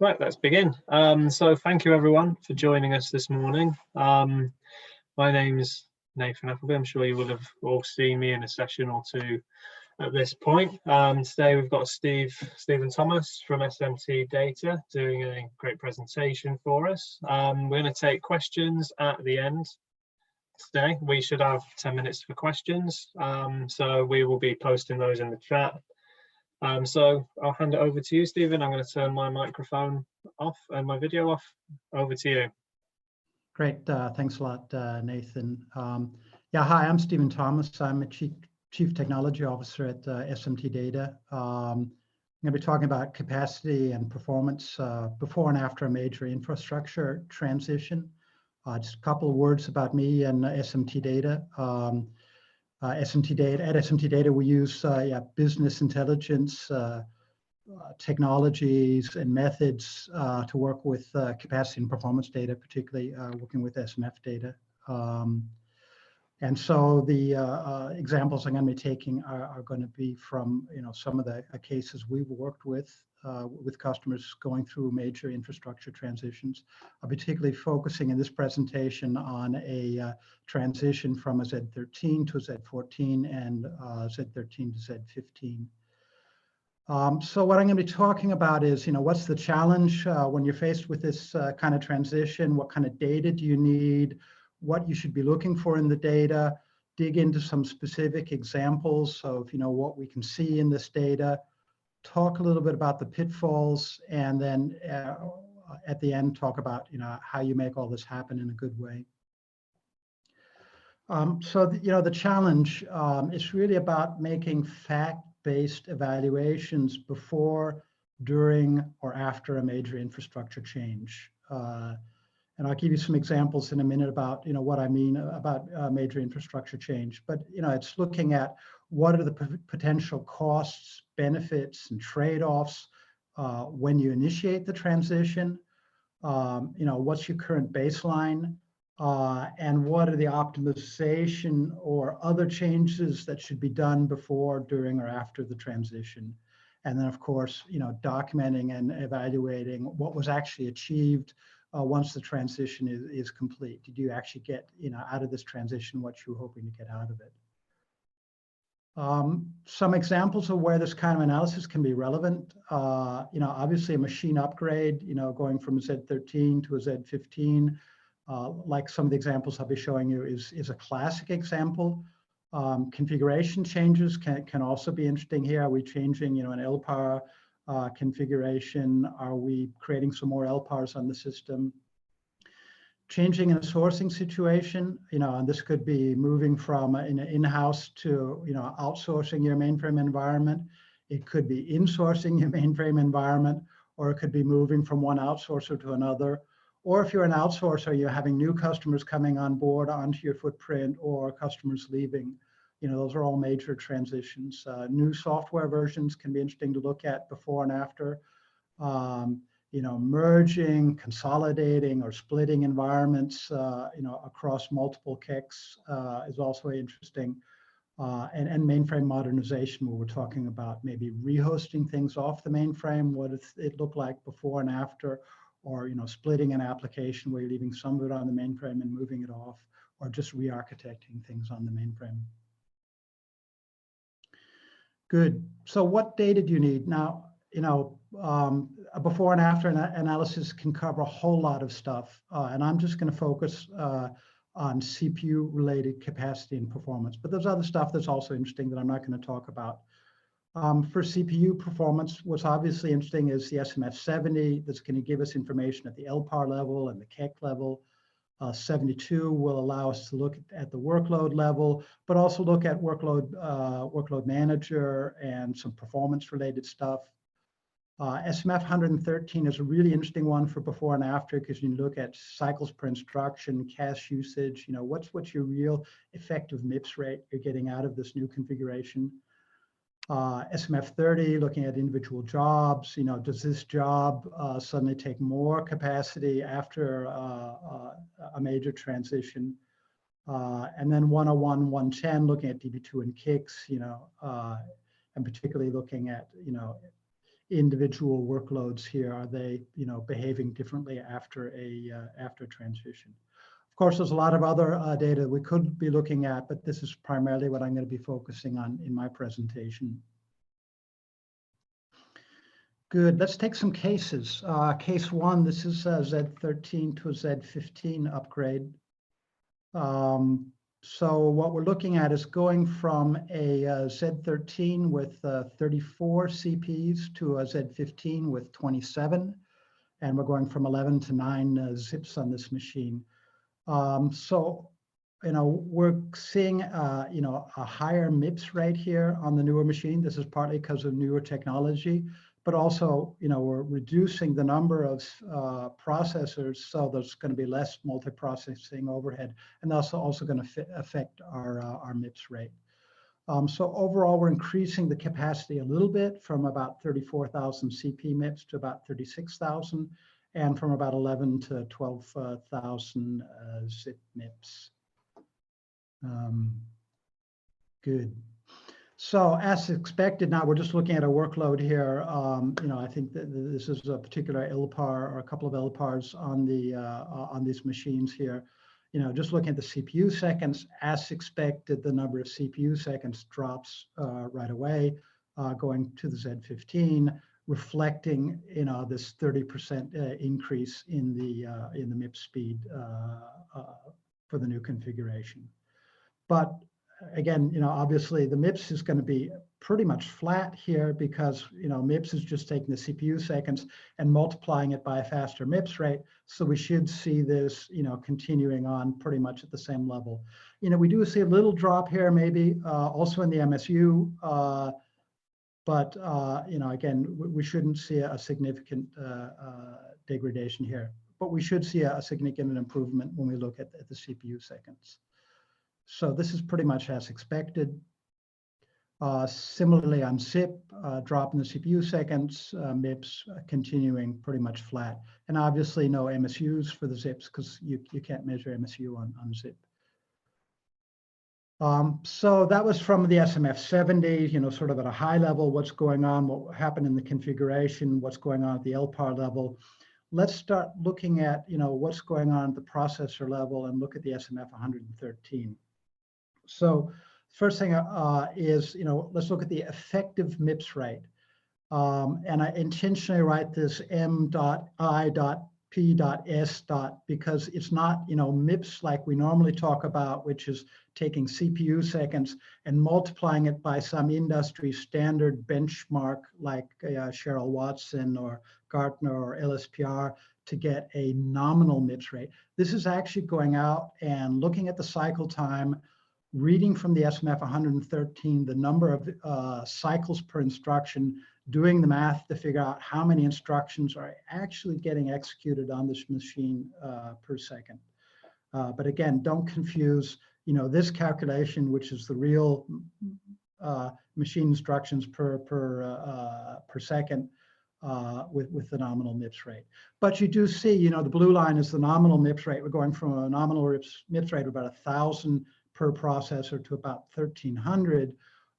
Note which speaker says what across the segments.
Speaker 1: Right, let's begin. So thank you everyone for joining us this morning. My name's Nathan Appleby. I'm sure you will have all seen me in a session or two at this point. Today we've got Stephen Thomas from SMT Data doing a great presentation for us. We're going to take questions at the end today. We should have 10 minutes for questions, so we will be posting those in the chat. So I'll hand it over to you, Stephen. I'm going to turn my microphone off and my video off. Over to you.
Speaker 2: Great. Thanks a lot, Nathan. Yeah, hi, I'm Stephen Thomas. I'm a Chief Technology Officer at SMT Data. I'm going to be talking about capacity and performance before and after a major infrastructure transition. Just a couple of words about me and SMT Data. At SMT Data, we use business intelligence technologies and methods to work with capacity and performance data, particularly working with SMF data. And so the examples I'm going to be taking are going to be from some of the cases we've worked with customers going through major infrastructure transitions. I'll be particularly focusing in this presentation on a transition from a Z13 to a Z14 and Z13 to Z15. So what I'm going to be talking about is, what's the challenge when you're faced with this kind of transition? What kind of data do you need? What you should be looking for in the data? Dig into some specific examples of, what we can see in this data. Talk a little bit about the pitfalls, and then at the end, talk about, how you make all this happen in a good way. So, the challenge is really about making fact-based evaluations before, during, or after a major infrastructure change. And I'll give you some examples in a minute about, what I mean about major infrastructure change. But, it's looking at what are the potential costs, benefits, and trade-offs when you initiate the transition. What's your current baseline? And what are the optimization or other changes that should be done before, during, or after the transition? And then, of course, documenting and evaluating what was actually achieved once the transition is complete. Did you actually get out of this transition what you were hoping to get out of it? Some examples of where this kind of analysis can be relevant. Obviously a machine upgrade, going from a Z13 to a Z15. Like some of the examples I'll be showing you is a classic example. Configuration changes can also be interesting here. Are we changing, an Elpar configuration? Are we creating some more Lpars on the system? Changing in a sourcing situation, and this could be moving from in-house to, outsourcing your mainframe environment. It could be insourcing your mainframe environment, or it could be moving from one outsourcer to another. Or if you're an outsourcer, you're having new customers coming on board onto your footprint, or customers leaving. Those are all major transitions. New software versions can be interesting to look at before and after. Merging, consolidating, or splitting environments, across multiple kicks is also interesting. And mainframe modernization, where we're talking about maybe rehosting things off the mainframe. What does it look like before and after? Or splitting an application where you're leaving some of it on the mainframe and moving it off, or just re-architecting things on the mainframe. Good. So what data do you need? Now, a before and after analysis can cover a whole lot of stuff, and I'm just going to focus on CPU-related capacity and performance. But there's other stuff that's also interesting that I'm not going to talk about. For CPU performance, what's obviously interesting is the SMF70 that's going to give us information at the Lpar level and the KEC level. 72 will allow us to look at the workload level, but also look at workload manager and some performance-related stuff. SMF 113 is a really interesting one for before and after, because you look at cycles per instruction, cache usage. What's your real effective MIPS rate you're getting out of this new configuration. SMF 30, looking at individual jobs. Does this job suddenly take more capacity after a major transition? And then 101, 110, looking at DB2 and kicks, and particularly looking at, individual workloads here. Are they, behaving differently after after transition? Of course, there's a lot of other data we could be looking at, but this is primarily what I'm going to be focusing on in my presentation. Good. Let's take some cases. Case one, this is a Z13 to a Z15 upgrade. So what we're looking at is going from a Z13 with 34 CPs to a Z15 with 27, and we're going from 11 to 9 zips on this machine. So, we're seeing, a higher MIPS rate here on the newer machine. This is partly because of newer technology, but also, we're reducing the number of processors, so there's going to be less multiprocessing overhead, and that's also going to affect our MIPS rate. So overall, we're increasing the capacity a little bit from about 34,000 CP MIPS to about 36,000, and from about 11 to 12,000 zip MIPS. Good. So as expected, now we're just looking at a workload here. I think that this is a particular Elpar or a couple of Elpars on these machines here. Just looking at the CPU seconds, as expected, the number of CPU seconds drops right away, going to the Z15, reflecting this 30% increase in the MIPS speed for the new configuration. But again, obviously the MIPS is going to be pretty much flat here because, MIPS is just taking the CPU seconds and multiplying it by a faster MIPS rate. So we should see this, continuing on pretty much at the same level. We do see a little drop here, maybe also in the MSU, but, again, we shouldn't see a significant degradation here, but we should see a significant improvement when we look at the CPU seconds. So this is pretty much as expected. Similarly on ZIP, drop in the CPU seconds, MIPS continuing pretty much flat. And obviously no MSUs for the ZIPs because you can't measure MSU on ZIP. So that was from the SMF70, sort of at a high level, what's going on, what happened in the configuration, what's going on at the Elpar level. Let's start looking at, what's going on at the processor level and look at the SMF113. So first thing is, let's look at the effective MIPS rate. And I intentionally write this M.I.P.S. because it's not, MIPS like we normally talk about, which is taking CPU seconds and multiplying it by some industry standard benchmark like Cheryl Watson or Gartner or LSPR to get a nominal MIPS rate. This is actually going out and looking at the cycle time, reading from the SMF 113, the number of cycles per instruction, doing the math to figure out how many instructions are actually getting executed on this machine per second. But again, don't confuse, this calculation, which is the real machine instructions per second with the nominal MIPS rate. But you do see, the blue line is the nominal MIPS rate. We're going from a nominal MIPS rate of about 1,000 per processor to about 1,300,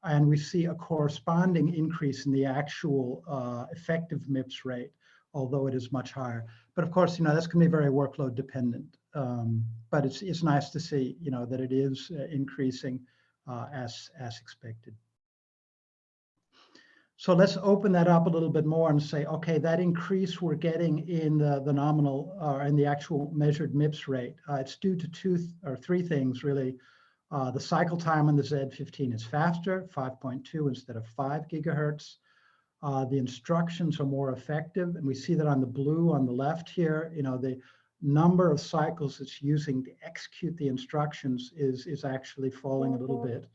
Speaker 2: and we see a corresponding increase in the actual effective MIPS rate, although it is much higher. But of course, that's going to be very workload dependent. But it's nice to see, that it is increasing as expected. So let's open that up a little bit more and say, okay, that increase we're getting in the nominal or in the actual measured MIPS rate, it's due to 2 or 3 things really. The cycle time on the Z15 is faster, 5.2 instead of 5 gigahertz. The instructions are more effective, and we see that on the blue on the left here. The number of cycles it's using to execute the instructions is actually falling a little bit.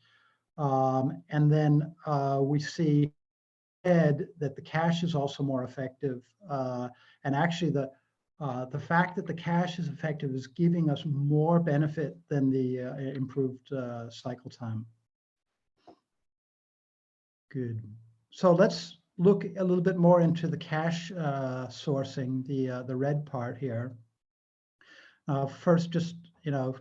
Speaker 2: And then we see that the cache is also more effective, and actually the fact that the cache is effective is giving us more benefit than the improved cycle time. Good. So let's look a little bit more into the cache sourcing, the red part here. First, just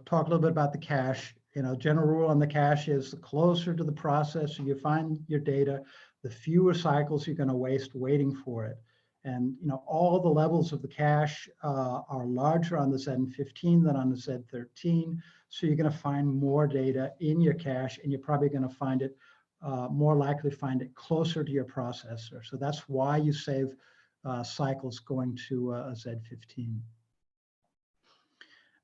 Speaker 2: talk a little bit about the cache. General rule on the cache is the closer to the processor you find your data, the fewer cycles you're going to waste waiting for it. And all the levels of the cache are larger on the Zen15 than on the Z13. So you're going to find more data in your cache, and you're probably going to find it more likely find it closer to your processor. So that's why you save cycles going to a Z15.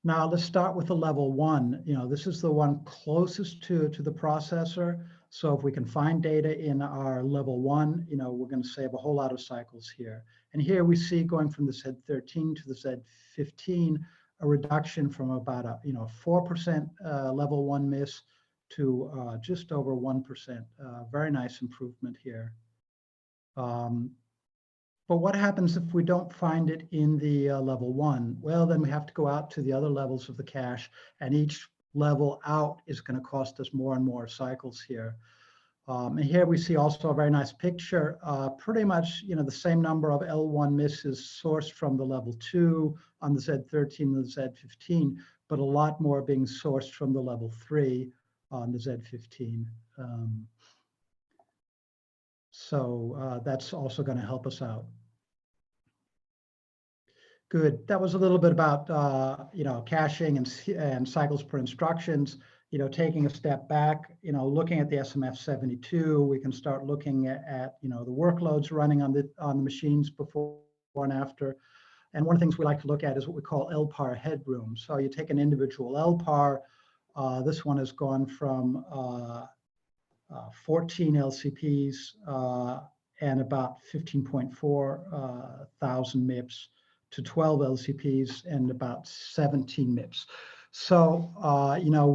Speaker 2: Now let's start with the level 1. This is the one closest to the processor. So if we can find data in our level 1, we're going to save a whole lot of cycles here. And here we see going from the Z13 to the Z15, a reduction from about a 4% level 1 miss to just over 1%. Very nice improvement here. But what happens if we don't find it in the level 1? Well, then we have to go out to the other levels of the cache, and each level out is going to cost us more and more cycles here. And here we see also a very nice picture. Pretty much, the same number of L1 misses sourced from the level 2 on the Z13 and the Z15, but a lot more being sourced from the level 3 on the Z15. So that's also going to help us out. Good. That was a little bit about caching and cycles per instructions. Taking a step back, looking at the SMF72, we can start looking at the workloads running on the machines before and after. And one of the things we like to look at is what we call Elpar Headroom. So you take an individual Lpar. This one has gone from 14 LCPs and about 15.4 thousand MIPS to 12 LCPs and about 17 MIPS. So,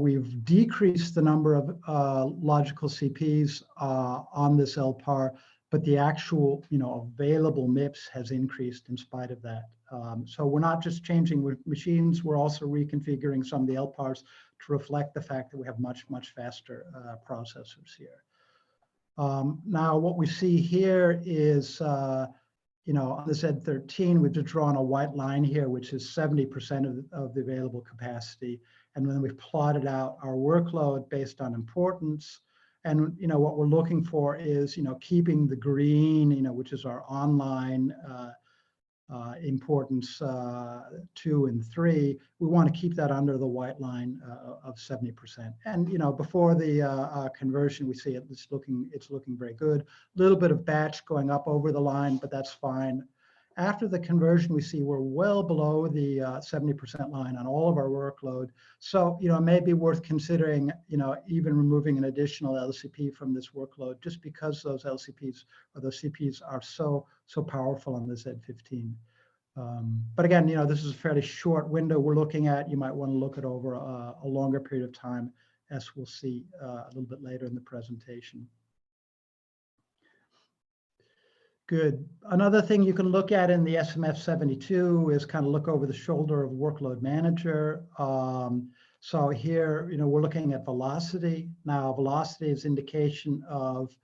Speaker 2: we've decreased the number of logical CPs on this Lpar, but the actual, available MIPS has increased in spite of that. So we're not just changing machines, we're also reconfiguring some of the Lpars to reflect the fact that we have much, much faster processors here. Now, what we see here is, on the Z13, we've just drawn a white line here, which is 70% of the available capacity. And then we've plotted out our workload based on importance. And, what we're looking for is, keeping the green, which is our online importance 2 and 3. We want to keep that under the white line of 70%. And before the conversion, we see it's looking very good. A little bit of batch going up over the line, but that's fine. After the conversion, we see we're well below the 70% line on all of our workload. So, it may be worth considering, even removing an additional LCP from this workload, just because those LCPs or those CPs are so powerful on the Z15. But again, this is a fairly short window we're looking at. You might want to look at over a longer period of time, as we'll see a little bit later in the presentation. Good. Another thing you can look at in the SMF72 is kind of look over the shoulder of Workload Manager. So here, we're looking at velocity. Now, velocity is indication of,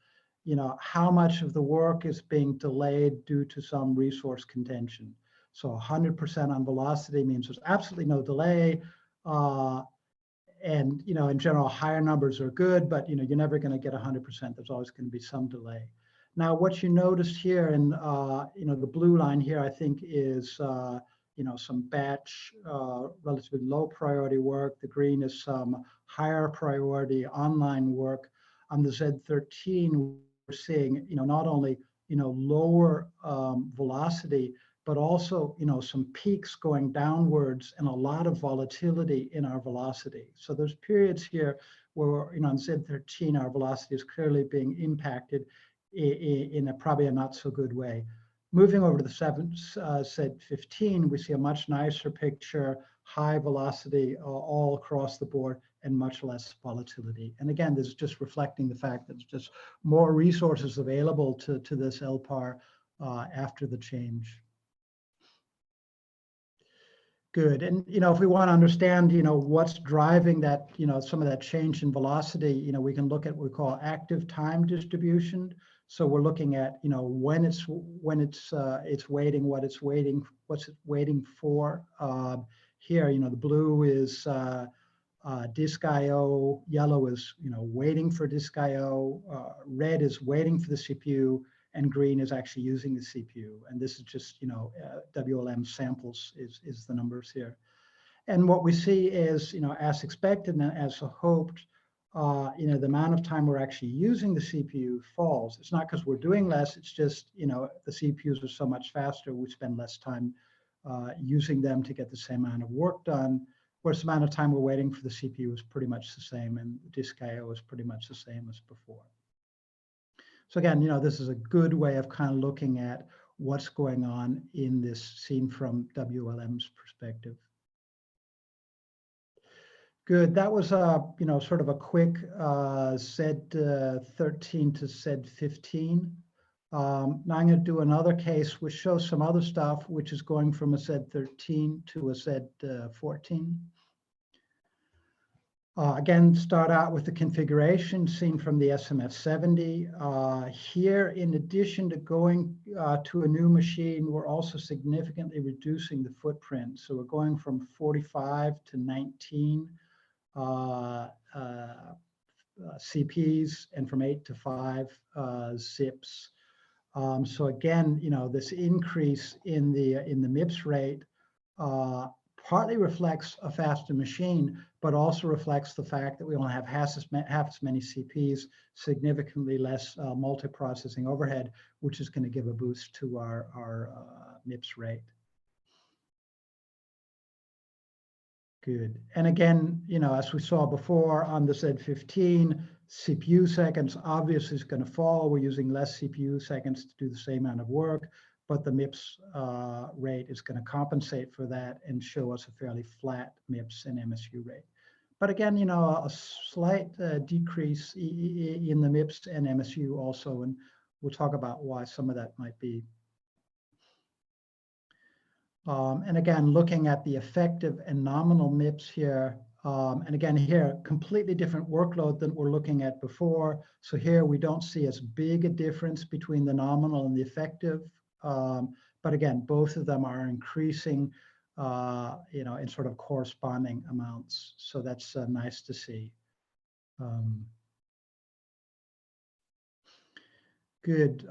Speaker 2: how much of the work is being delayed due to some resource contention. So 100% on velocity means there's absolutely no delay. And, in general, higher numbers are good, but, you're never going to get 100%. There's always going to be some delay. Now, what you noticed here in, the blue line here, I think is, some batch, relatively low priority work. The green is some higher priority online work. On the Z13, we're seeing, not only, lower velocity, but also, some peaks going downwards and a lot of volatility in our velocity. So there's periods here where, on Z13, our velocity is clearly being impacted in probably a not so good way. Moving over to the Z15, we see a much nicer picture, high velocity all across the board and much less volatility. And again, this is just reflecting the fact that there's just more resources available to this Lpar after the change. Good. And, if we want to understand, what's driving that, some of that change in velocity, we can look at what we call active time distribution. So we're looking at, when it's waiting, what's it waiting for. Here, the blue is disk I/O. Yellow is waiting for disk I/O. Red is waiting for the CPU, and green is actually using the CPU. And this is just WLM samples is the numbers here. And what we see is as expected and as hoped, the amount of time we're actually using the CPU falls. It's not because we're doing less. It's just the CPUs are so much faster. We spend less time using them to get the same amount of work done. Whereas the amount of time we're waiting for the CPU is pretty much the same, and disk I/O is pretty much the same as before. So again, this is a good way of kind of looking at what's going on in this scene from WLM's perspective. Good. That was sort of a quick Z13 to Z15. Now I'm going to do another case which shows some other stuff, which is going from a Z13 to a Z14. Again, start out with the configuration seen from the SMF70. Here, in addition to going to a new machine, we're also significantly reducing the footprint. So we're going from 45 to 19 CPs and from 8 to 5 zips. So again, this increase in the MIPS rate partly reflects a faster machine, but also reflects the fact that we only have half as many CPs, significantly less multiprocessing overhead, which is going to give a boost to our MIPS rate. Good. And again, as we saw before on the Z15, CPU seconds obviously is going to fall. We're using less CPU seconds to do the same amount of work, but the MIPS rate is going to compensate for that and show us a fairly flat MIPS and MSU rate. But again, a slight decrease in the MIPS and MSU also, and we'll talk about why some of that might be. And again, looking at the effective and nominal MIPS here, and again here, completely different workload than we're looking at before. So here we don't see as big a difference between the nominal and the effective. But again, both of them are increasing, in sort of corresponding amounts. So that's nice to see. Good.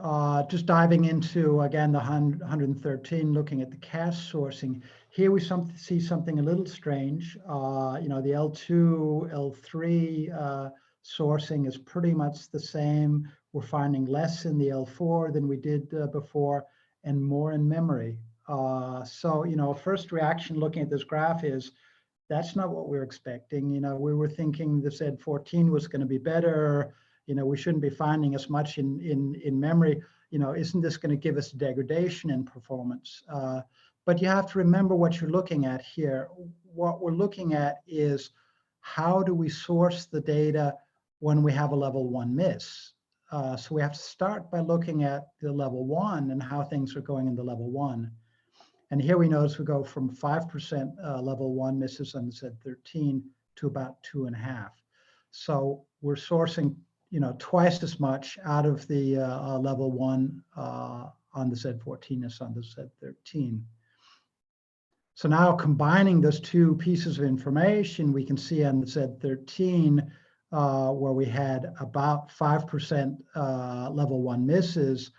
Speaker 2: Just diving into, again, the 113, looking at the cache sourcing. Here we see something a little strange. The L2, L3 sourcing is pretty much the same. We're finding less in the L4 than we did before, and more in memory. So, first reaction looking at this graph is, that's not what we were expecting. We were thinking the Z14 was going to be better. We shouldn't be finding as much in memory. Isn't this going to give us degradation in performance? But you have to remember what you're looking at here. What we're looking at is, how do we source the data when we have a level 1 miss? So we have to start by looking at the level 1 and how things are going in the level 1. And here we notice we go from 5% level 1 misses on the Z13 to about 2.5. So we're sourcing twice as much out of the level 1 on the Z14 as on the Z13. So now combining those two pieces of information, we can see on the Z13 where we had about 5% level 1 misses,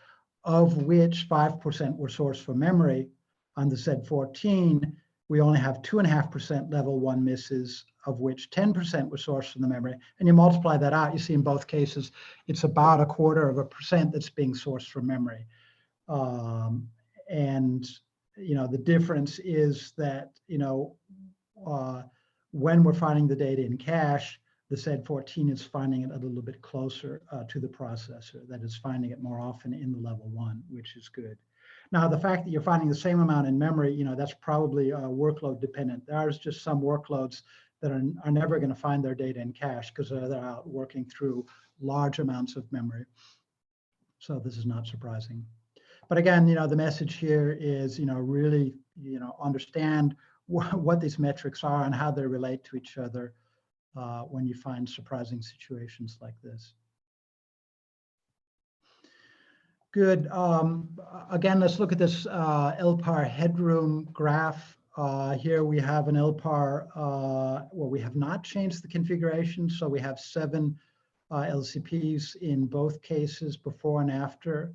Speaker 2: of which 5% were sourced from memory. On the Z14, we only have 2.5% level 1 misses, of which 10% were sourced from the memory. And you multiply that out, you see in both cases, it's about 0.25% that's being sourced from memory. And the difference is that, when we're finding the data in cache, the Z14 is finding it a little bit closer to the processor, that is finding it more often in the level 1, which is good. Now, the fact that you're finding the same amount in memory, that's probably workload dependent. There's just some workloads that are never going to find their data in cache because they're out working through large amounts of memory. So this is not surprising. But again, the message here is, really, understand what these metrics are and how they relate to each other when you find surprising situations like this. Good. Again, let's look at this Elpar Headroom graph. Here we have an Elpar where we have not changed the configuration. So we have 7 LCPs in both cases, before and after.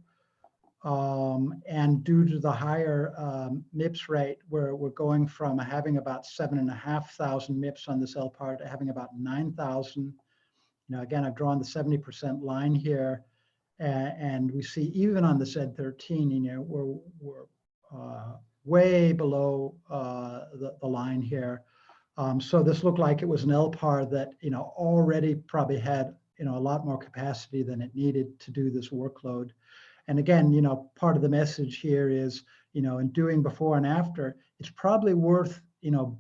Speaker 2: And due to the higher MIPS rate, we're going from having about 7,500 MIPS on this Elpar to having about 9,000. Again, I've drawn the 70% line here, and we see even on the Z13, we're way below the line here. So this looked like it was an Elpar that already probably had a lot more capacity than it needed to do this workload. And again, part of the message here is, in doing before and after, it's probably worth,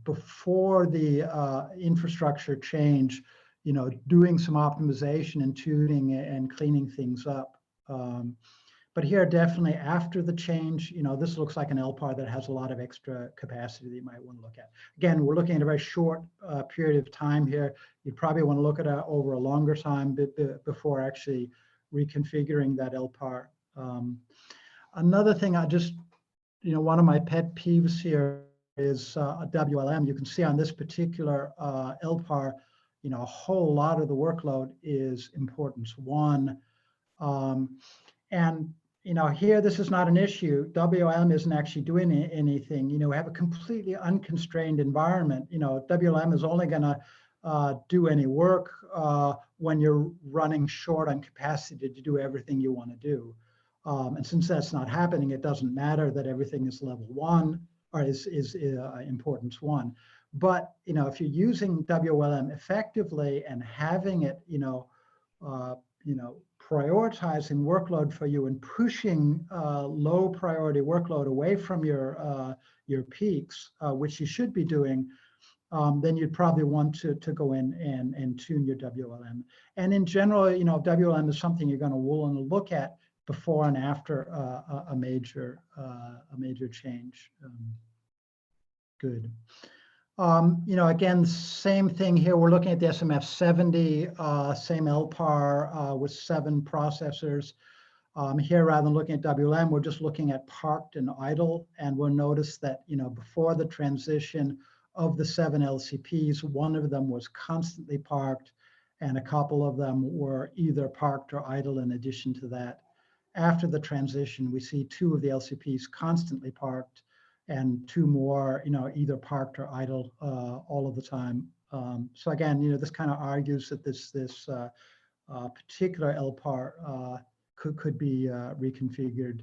Speaker 2: before the infrastructure change, doing some optimization and tuning and cleaning things up. But here, definitely after the change, this looks like an Elpar that has a lot of extra capacity that you might want to look at. Again, we're looking at a very short period of time here. You'd probably want to look at it over a longer time before actually reconfiguring that Elpar. Another thing one of my pet peeves here is a WLM. You can see on this particular Elpar, a whole lot of the workload is importance 1. And here, this is not an issue. WLM isn't actually doing anything. We have a completely unconstrained environment. WLM is only going to do any work when you're running short on capacity to do everything you want to do. And since that's not happening, it doesn't matter that everything is level 1 or is importance 1. But if you're using WLM effectively and having it, prioritizing workload for you and pushing low priority workload away from your peaks, which you should be doing, then you'd probably want to go in and tune your WLM. And in general, WLM is something you're going to want to look at before and after a major change. Good. Again, same thing here. We're looking at the SMF70, same Elpar with 7 processors. Here, rather than looking at WLM, we're just looking at parked and idle. And we'll notice that, before the transition of the 7 LCPs, 1 of them was constantly parked, and a couple of them were either parked or idle in addition to that. After the transition, we see 2 of the LCPs constantly parked, and 2 more, either parked or idle all of the time. So again, this kind of argues that this particular Elpar could be reconfigured,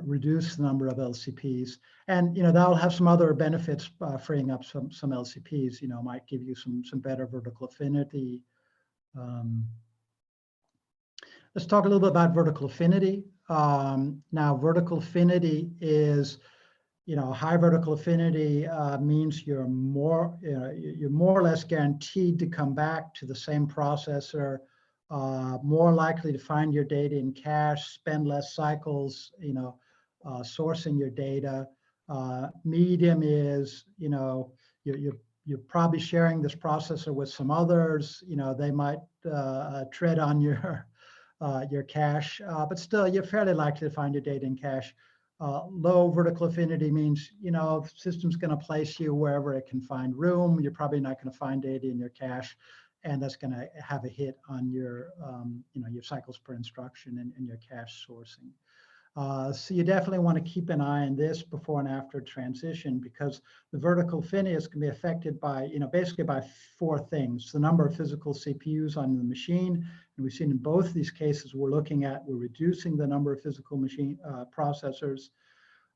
Speaker 2: reduce the number of LCPs, and that'll have some other benefits, freeing up some LCPs. Might give you some better vertical affinity. Let's talk a little bit about vertical affinity. Now, vertical affinity is, high vertical affinity means you're more or less guaranteed to come back to the same processor, more likely to find your data in cache, spend less cycles, sourcing your data. Medium is, you're probably sharing this processor with some others. They might tread on your cache, but still, you're fairly likely to find your data in cache. Low vertical affinity means, the system's going to place you wherever it can find room. You're probably not going to find data in your cache, and that's going to have a hit on your, your cycles per instruction and your cache sourcing. So you definitely want to keep an eye on this before and after transition, because the vertical affinity is going to be affected by, basically by 4 things: the number of physical CPUs on the machine, and we've seen in both these cases we're reducing the number of physical machine processors.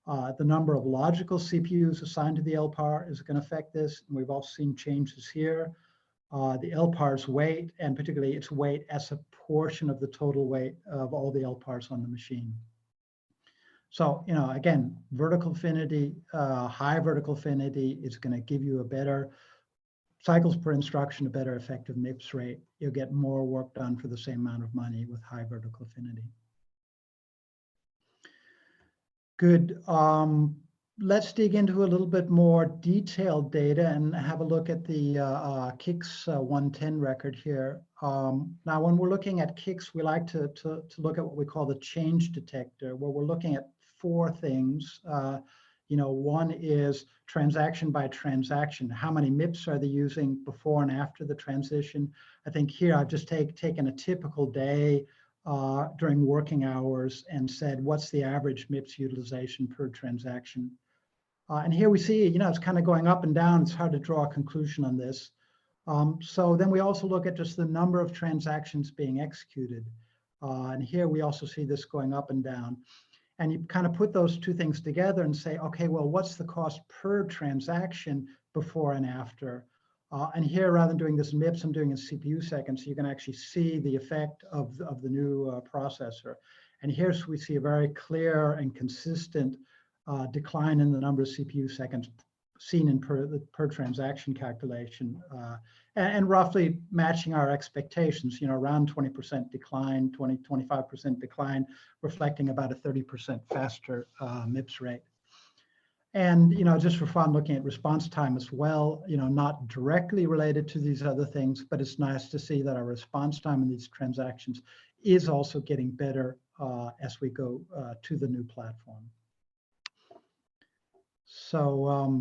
Speaker 2: The number of logical CPUs assigned to the Elpar is going to affect this, and we've also seen changes here. The Elpar's weight, and particularly its weight as a portion of the total weight of all the Elpars on the machine. So, again, vertical affinity, high vertical affinity is going to give you a better cycles per instruction, a better effective MIPS rate. You'll get more work done for the same amount of money with high vertical affinity. Good. Let's dig into a little bit more detailed data and have a look at the KICS 110 record here. Now, when we're looking at KICS, we like to look at what we call the change detector, where we're looking at 4 things. One is transaction by transaction. How many MIPS are they using before and after the transition? I think here I've just taken a typical day during working hours and said, what's the average MIPS utilization per transaction? And here we see, it's kind of going up and down. It's hard to draw a conclusion on this. So then we also look at just the number of transactions being executed. And here we also see this going up and down. And you kind of put those two things together and say, okay, well, what's the cost per transaction before and after? And here, rather than doing this in MIPS, I'm doing in CPU seconds, so you can actually see the effect of the new processor. And here we see a very clear and consistent decline in the number of CPU seconds seen in per transaction calculation, and roughly matching our expectations, around 20% decline, 25% decline, reflecting about a 30% faster MIPS rate. And, just for fun, looking at response time as well, not directly related to these other things, but it's nice to see that our response time in these transactions is also getting better as we go to the new platform. So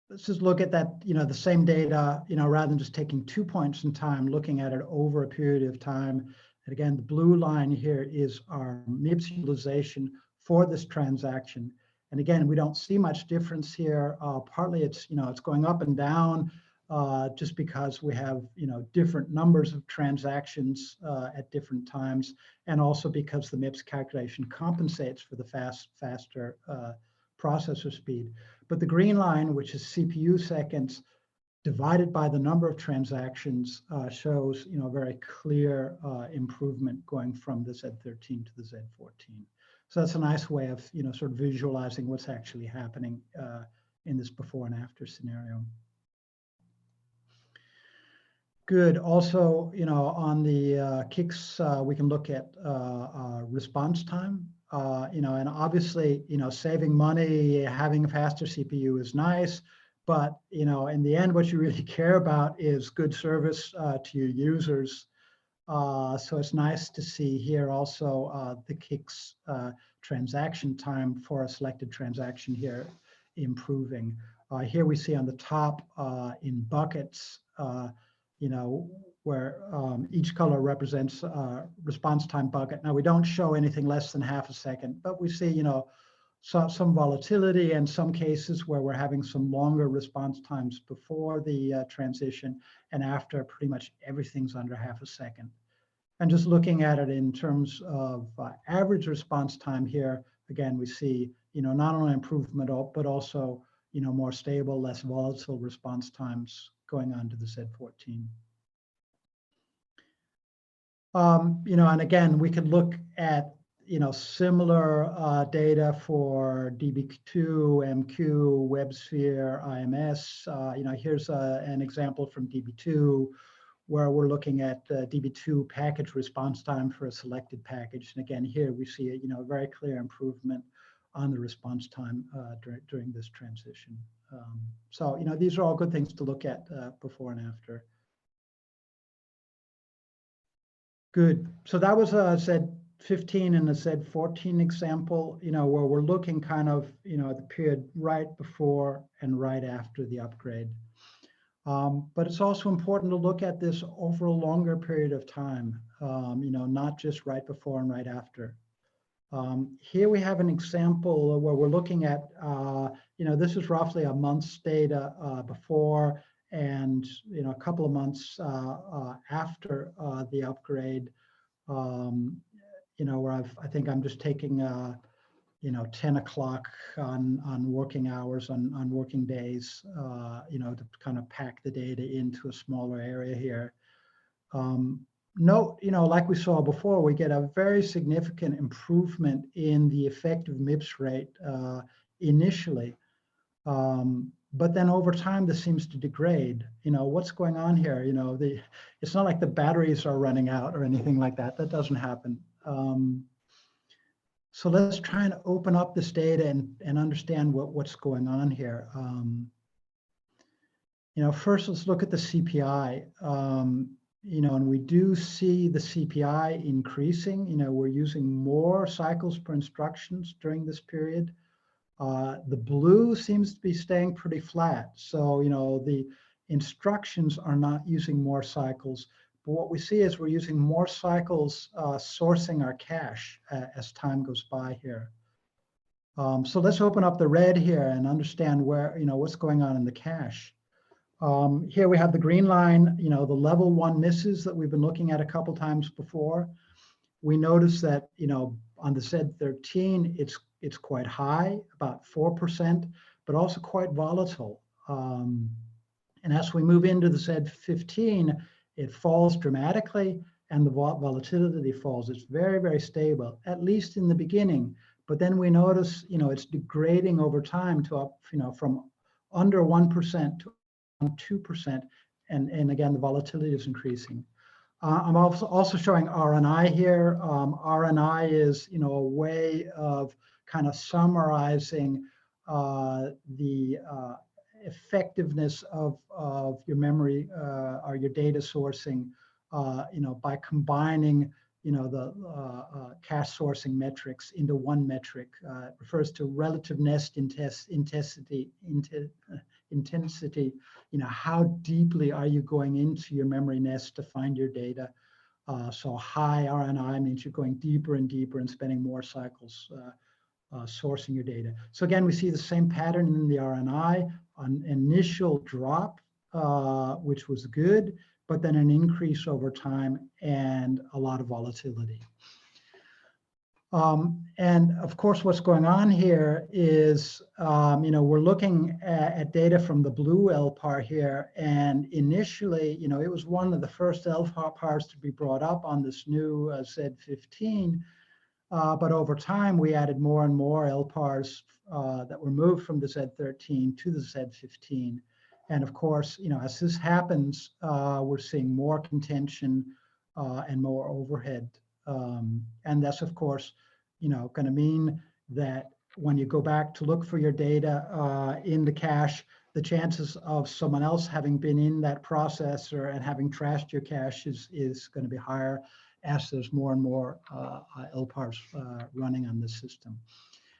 Speaker 2: let's just look at that, the same data, rather than just taking 2 points in time, looking at it over a period of time. And again, the blue line here is our MIPS utilization for this transaction. And again, we don't see much difference here. Partly it's, it's going up and down just because we have, different numbers of transactions at different times, and also because the MIPS calculation compensates for the faster processor speed. But the green line, which is CPU seconds divided by the number of transactions, shows, a very clear improvement going from the Z13 to the Z14. So that's a nice way of, sort of visualizing what's actually happening in this before and after scenario. Good. Also, on the kicks, we can look at response time. And obviously, saving money, having a faster CPU is nice, but, in the end, what you really care about is good service to your users. So it's nice to see here also the kicks transaction time for a selected transaction here improving. Here we see on the top in buckets, where each color represents response time bucket. Now we don't show anything less than half a second, but we see, some volatility in some cases where we're having some longer response times before the transition, and after pretty much everything's under half a second. And just looking at it in terms of average response time here, again, we see, not only improvement, but also, more stable, less volatile response times going on to the Z14. And again, we could look at, similar data for DB2, MQ, WebSphere, IMS. Here's an example from DB2 where we're looking at DB2 package response time for a selected package. And again, here we see a very clear improvement on the response time during this transition. So, these are all good things to look at before and after. Good. So that was a Z15 and a Z14 example, where we're looking kind of, at the period right before and right after the upgrade. But it's also important to look at this over a longer period of time, not just right before and right after. Here we have an example where we're looking at, this is roughly a month's data before and, a couple of months after the upgrade, where I think I'm just taking, 10 o'clock on working hours, on working days, to kind of pack the data into a smaller area here. Note, like we saw before, we get a very significant improvement in the effective MIPS rate initially. But then over time, this seems to degrade. What's going on here? It's not like the batteries are running out or anything like that. That doesn't happen. So let's try and open up this data and understand what's going on here. First, let's look at the CPI. And we do see the CPI increasing. We're using more cycles per instructions during this period. The blue seems to be staying pretty flat. So, the instructions are not using more cycles, but what we see is we're using more cycles sourcing our cache as time goes by here. So let's open up the red here and understand where, what's going on in the cache. Here we have the green line, the level 1 misses that we've been looking at a couple times before. We notice that, on the Z13, it's quite high, about 4%, but also quite volatile. And as we move into the Z15, it falls dramatically and the volatility falls. It's very, very stable, at least in the beginning. But then we notice, it's degrading over time to up, from under 1% to 2%. And again, the volatility is increasing. I'm also showing RNI here. RNI is, a way of kind of summarizing the effectiveness of your memory or your data sourcing, by combining, the cache sourcing metrics into one metric. It refers to relative nest intensity. How deeply are you going into your memory nest to find your data? So high RNI means you're going deeper and deeper and spending more cycles sourcing your data. So again, we see the same pattern in the RNI, an initial drop, which was good, but then an increase over time and a lot of volatility. And of course, what's going on here is, we're looking at data from the blue Elpar here. And initially, it was one of the first Elpars to be brought up on this new Z15. But over time, we added more and more Elpars that were moved from the Z13 to the Z15. And of course, as this happens, we're seeing more contention and more overhead. And that's, of course, going to mean that when you go back to look for your data in the cache, the chances of someone else having been in that processor and having trashed your cache is going to be higher as there's more and more Lpars running on this system.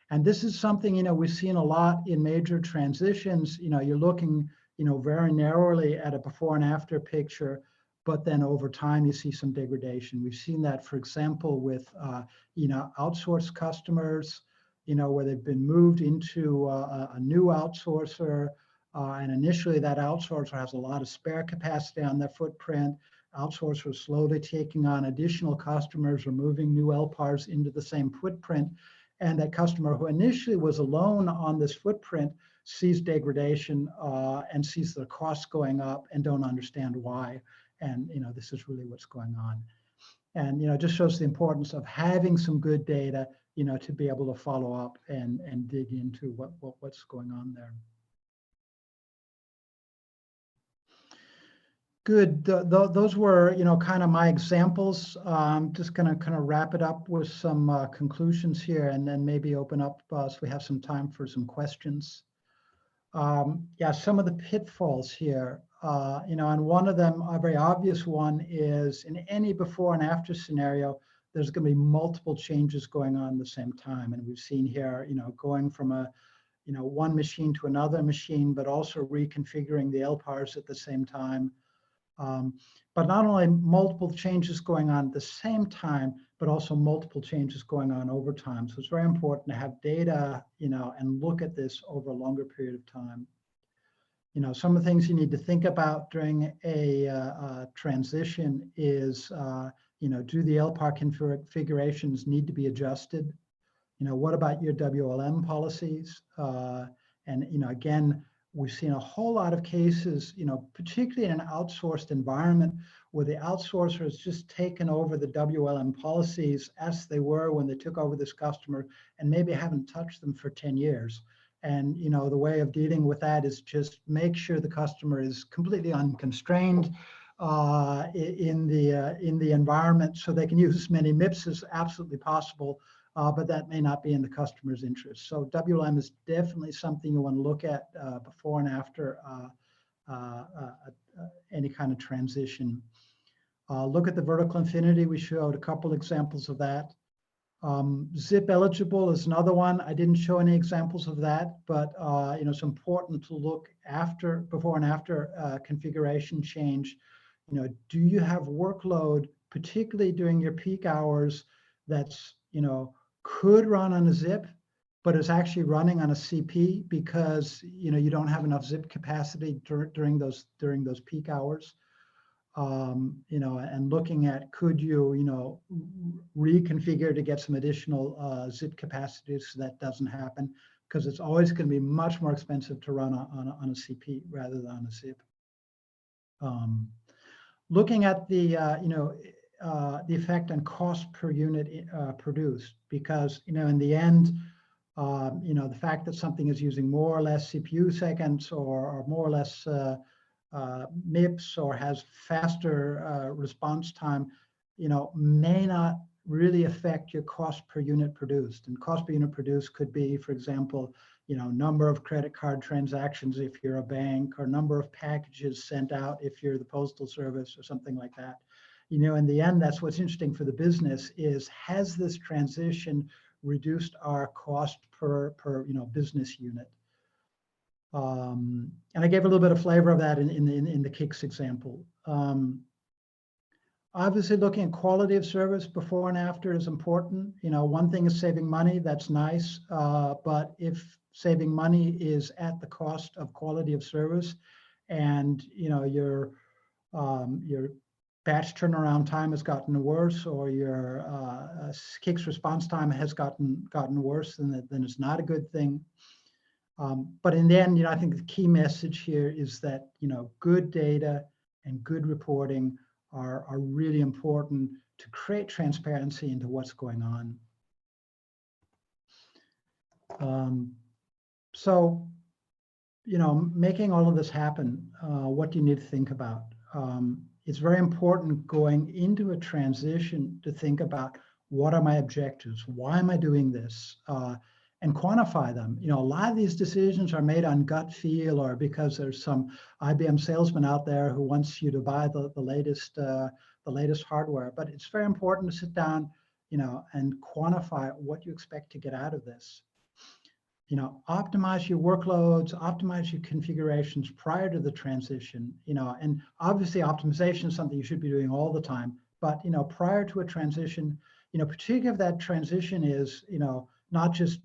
Speaker 2: And this is something, we've seen a lot in major transitions. You're looking, very narrowly at a before and after picture, but then over time you see some degradation. We've seen that, for example, with, outsourced customers, where they've been moved into a new outsourcer, and initially that outsourcer has a lot of spare capacity on their footprint. Outsourcers slowly taking on additional customers or moving new Lpars into the same footprint. And that customer who initially was alone on this footprint sees degradation and sees the costs going up and don't understand why. And this is really what's going on. And it just shows the importance of having some good data, to be able to follow up and dig into what's going on there. Good. Those were, kind of my examples. I'm just going to kind of wrap it up with some conclusions here, and then maybe open up so we have some time for some questions. Yeah, some of the pitfalls here, and one of them, a very obvious one, is in any before and after scenario, there's going to be multiple changes going on at the same time. And we've seen here, going from one machine to another machine, but also reconfiguring the Lpars at the same time. But not only multiple changes going on at the same time, but also multiple changes going on over time. So it's very important to have data, and look at this over a longer period of time. Some of the things you need to think about during a transition is, do the Lpar configurations need to be adjusted? What about your WLM policies? And, again, we've seen a whole lot of cases, particularly in an outsourced environment, where the outsourcer has just taken over the WLM policies as they were when they took over this customer and maybe haven't touched them for 10 years. And, the way of dealing with that is just make sure the customer is completely unconstrained in the environment, so they can use as many MIPS as absolutely possible. But that may not be in the customer's interest. So WLM is definitely something you want to look at before and after any kind of transition. Look at the vertical infinity. We showed a couple examples of that. Zip eligible is another one. I didn't show any examples of that, but it's important to look after, before and after configuration change. Do you have workload, particularly during your peak hours, that's could run on a zip, but is actually running on a CP because you don't have enough zip capacity during those peak hours. And looking at, could you, reconfigure to get some additional zip capacity so that doesn't happen, because it's always going to be much more expensive to run on a CP rather than on a zip. Looking at the effect on cost per unit produced, because in the end, the fact that something is using more or less CPU seconds or more or less MIPS or has faster response time, may not really affect your cost per unit produced. And cost per unit produced could be, for example, number of credit card transactions if you're a bank, or number of packages sent out if you're the postal service or something like that. In the end, that's what's interesting for the business is, has this transition reduced our cost per business unit? And I gave a little bit of flavor of that in the Kicks example. Obviously, looking at quality of service before and after is important. One thing is saving money, that's nice, but if saving money is at the cost of quality of service, and your batch turnaround time has gotten worse, or your Kicks response time has gotten worse, then it's not a good thing. But in the end, I think the key message here is that good data and good reporting are really important to create transparency into what's going on. So, making all of this happen, what do you need to think about? It's very important going into a transition to think about, what are my objectives? Why am I doing this? And quantify them. A lot of these decisions are made on gut feel, or because there's some IBM salesman out there who wants you to buy the latest hardware. But it's very important to sit down, and quantify what you expect to get out of this. Optimize your workloads, optimize your configurations prior to the transition. And obviously optimization is something you should be doing all the time. But prior to a transition, particularly if that transition is not just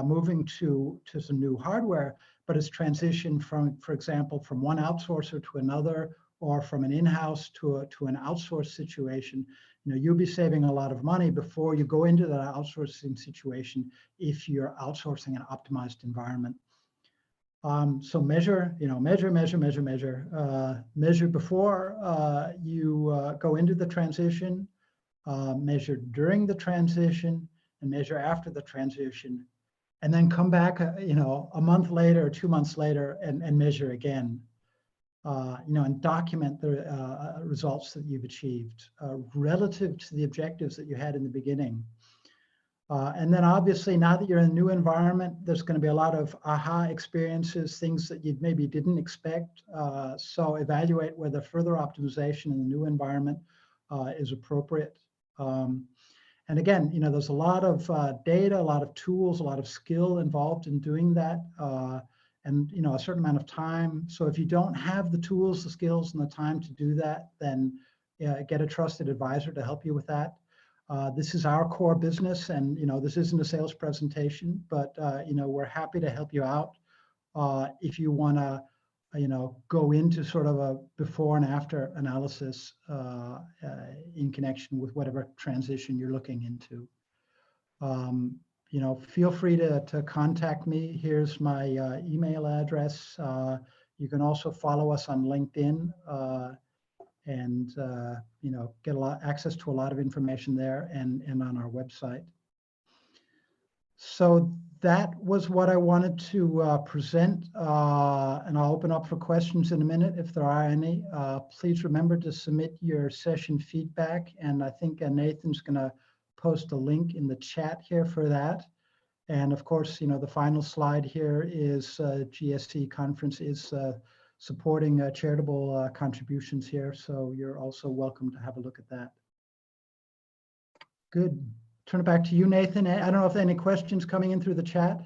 Speaker 2: moving to some new hardware, but it's transition from, for example, from one outsourcer to another, or from an in-house to an outsourced situation. You'll be saving a lot of money before you go into that outsourcing situation if you're outsourcing an optimized environment. So measure before you go into the transition, measure during the transition, and measure after the transition. And then come back, a month later or 2 months later and measure again, and document the results that you've achieved relative to the objectives that you had in the beginning. And then obviously, now that you're in a new environment, there's going to be a lot of aha experiences, things that you maybe didn't expect. So evaluate whether further optimization in the new environment is appropriate. And again, there's a lot of data, a lot of tools, a lot of skill involved in doing that, and a certain amount of time. So if you don't have the tools, the skills, and the time to do that, then get a trusted advisor to help you with that. This is our core business, and this isn't a sales presentation, but we're happy to help you out if you want to go into sort of a before and after analysis in connection with whatever transition you're looking into. Feel free to contact me. Here's my email address. You can also follow us on LinkedIn and get access to a lot of information there and on our website. So that was what I wanted to present, and I'll open up for questions in a minute if there are any. Please remember to submit your session feedback, and I think Nathan's going to post a link in the chat here for that. And of course, the final slide here is GSC conference is supporting charitable contributions here, so you're also welcome to have a look at that. Good. turn it back to you, Nathan. I don't know if any questions coming in through the chat.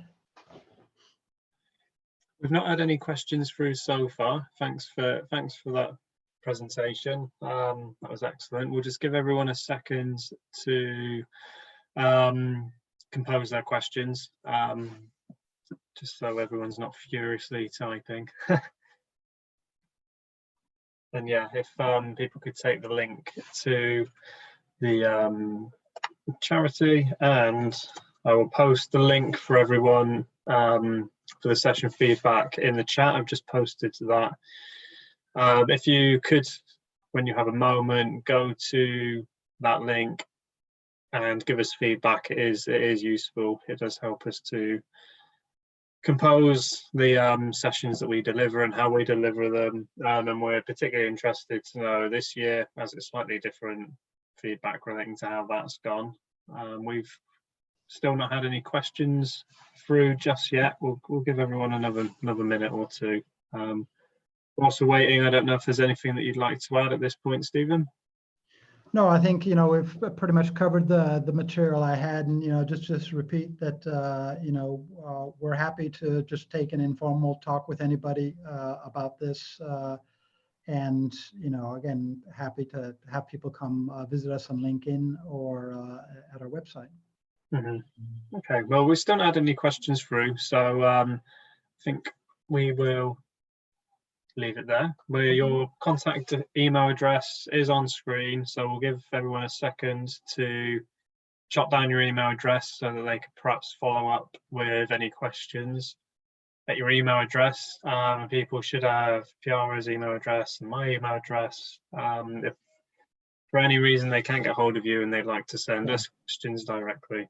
Speaker 1: We've not had any questions through so far. Thanks for that presentation. That was excellent. We'll just give everyone a second to compose their questions, just so everyone's not furiously typing. And yeah, if people could take the link to the charity, and I will post the link for everyone for the session feedback in the chat. I've just posted to that. If you could, when you have a moment, go to that link and give us feedback. It is useful. It does help us to compose the sessions that we deliver and how we deliver them, and we're particularly interested to know this year, as it's slightly different feedback relating to how that's gone. We've still not had any questions through just yet. We'll give everyone another minute or two. Also waiting, I don't know if there's anything that you'd like to add at this point, Stephen.
Speaker 2: No, I think, you know, we've pretty much covered the material I had, and, you know, just repeat that, you know, we're happy to just take an informal talk with anybody about this. And, you know, again, happy to have people come visit us on LinkedIn or at our website.
Speaker 1: Mm-hmm. Okay, well, we still not had any questions through, so I think we will leave it there. Where your contact email address is on screen, so we'll give everyone a second to jot down your email address so that they could perhaps follow up with any questions at your email address. People should have Piara's email address and my email address. If for any reason they can't get hold of you and they'd like to send us questions directly.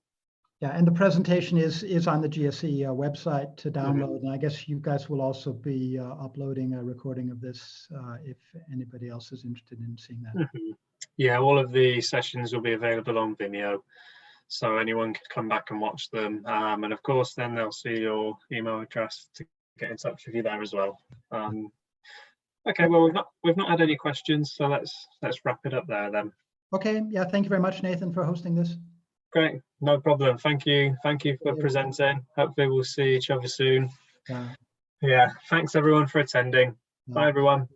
Speaker 2: Yeah, and the presentation is on the GSE website to download. And I guess you guys will also be uploading a recording of this if anybody else is interested in seeing that.
Speaker 1: Yeah, all of the sessions will be available on Vimeo, so anyone can come back and watch them. And of course, then they'll see your email address to get in touch with you there as well. Okay, well, we've not had any questions, so let's wrap it up there then.
Speaker 2: Okay, yeah, thank you very much, Nathan, for hosting this.
Speaker 1: Great, no problem. Thank you for presenting. Hopefully we'll see each other soon. Yeah, thanks everyone for attending. Bye everyone.